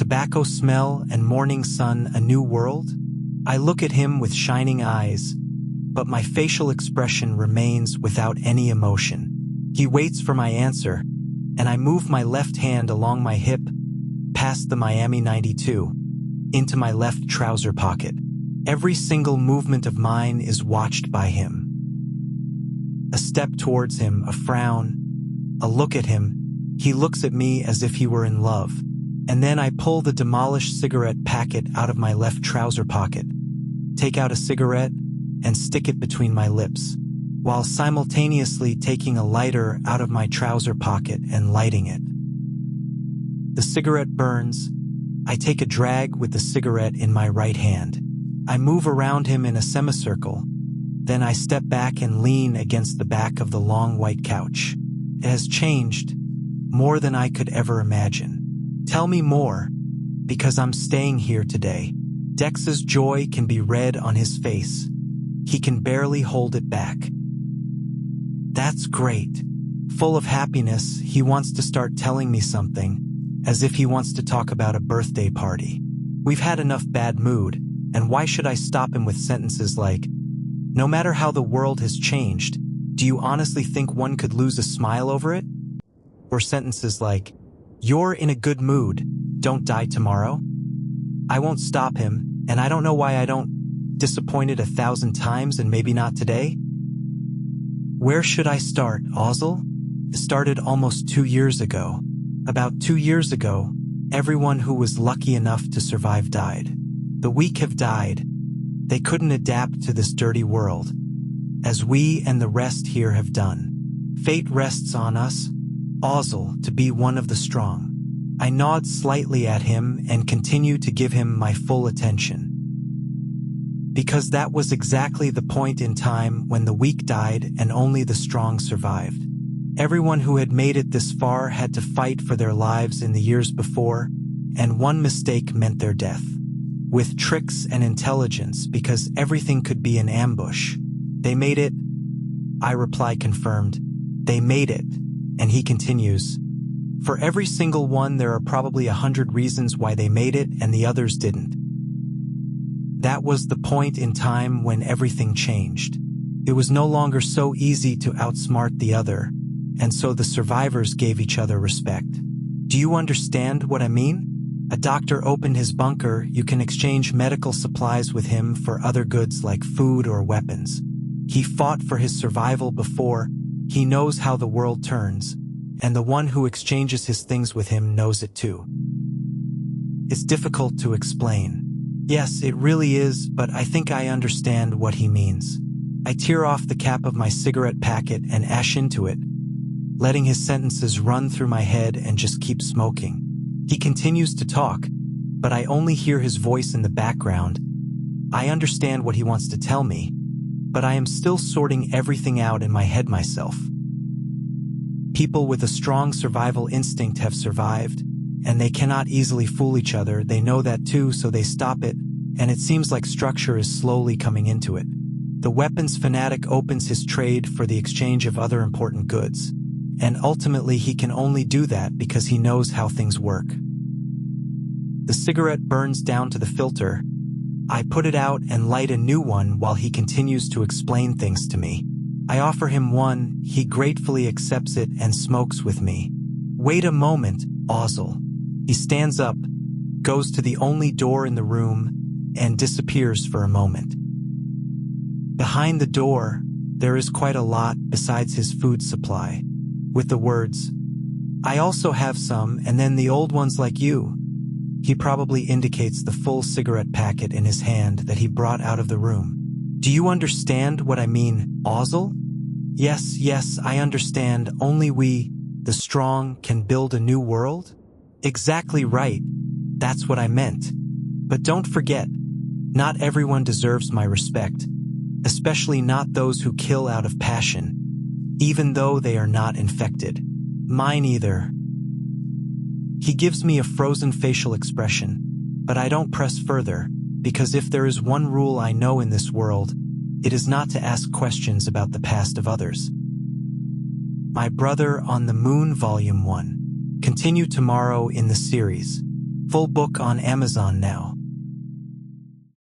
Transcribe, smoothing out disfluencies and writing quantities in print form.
tobacco smell and morning sun, a new world? I look at him with shining eyes, but my facial expression remains without any emotion. He waits for my answer, and I move my left hand along my hip, past the Miami 92, into my left trouser pocket. Every single movement of mine is watched by him. A step towards him, a frown, a look at him. He looks at me as if he were in love. And then I pull the demolished cigarette packet out of my left trouser pocket, take out a cigarette, and stick it between my lips, while simultaneously taking a lighter out of my trouser pocket and lighting it. The cigarette burns. I take a drag with the cigarette in my right hand. I move around him in a semicircle. Then I step back and lean against the back of the long white couch. It has changed, more than I could ever imagine. Tell me more, because I'm staying here today. Dex's joy can be read on his face. He can barely hold it back. That's great. Full of happiness, he wants to start telling me something, as if he wants to talk about a birthday party. We've had enough bad mood, and why should I stop him with sentences like, "No matter how the world has changed, do you honestly think one could lose a smile over it?" Or sentences like, "You're in a good mood, don't die tomorrow?" I won't stop him, and I don't know why I don't. Disappointed 1,000 times and maybe not today? Where should I start, Ozil? It started almost 2 years ago. About 2 years ago, everyone who was lucky enough to survive died. The weak have died. They couldn't adapt to this dirty world, as we and the rest here have done. Fate rests on us, Ozil, to be one of the strong. I nod slightly at him and continue to give him my full attention. Because that was exactly the point in time when the weak died and only the strong survived. Everyone who had made it this far had to fight for their lives in the years before, and one mistake meant their death. With tricks and intelligence, because everything could be an ambush. They made it. I reply confirmed. They made it. And he continues. For every single one there are probably 100 reasons why they made it and the others didn't. That was the point in time when everything changed. It was no longer so easy to outsmart the other, and so the survivors gave each other respect. Do you understand what I mean? A doctor opened his bunker. You can exchange medical supplies with him for other goods like food or weapons. He fought for his survival before. He knows how the world turns, and the one who exchanges his things with him knows it too. It's difficult to explain. Yes, it really is, but I think I understand what he means. I tear off the cap of my cigarette packet and ash into it, letting his sentences run through my head and just keep smoking. He continues to talk, but I only hear his voice in the background. I understand what he wants to tell me, but I am still sorting everything out in my head myself. People with a strong survival instinct have survived, and they cannot easily fool each other. They know that too, so they stop it, and it seems like structure is slowly coming into it. The weapons fanatic opens his trade for the exchange of other important goods, and ultimately he can only do that because he knows how things work. The cigarette burns down to the filter. I put it out and light a new one while he continues to explain things to me. I offer him one, he gratefully accepts it and smokes with me. Wait a moment, Ozil. He stands up, goes to the only door in the room, and disappears for a moment. Behind the door, there is quite a lot besides his food supply, with the words, "I also have some, and then the old ones like you." He probably indicates the full cigarette packet in his hand that he brought out of the room. Do you understand what I mean, Ozil? Yes, I understand. Only we, the strong, can build a new world? Exactly right. That's what I meant. But don't forget, not everyone deserves my respect, especially not those who kill out of passion, even though they are not infected. Mine either. He gives me a frozen facial expression, but I don't press further, because if there is one rule I know in this world, it is not to ask questions about the past of others. My Brother on the Moon Volume 1. Continue tomorrow in the series. Full book on Amazon now.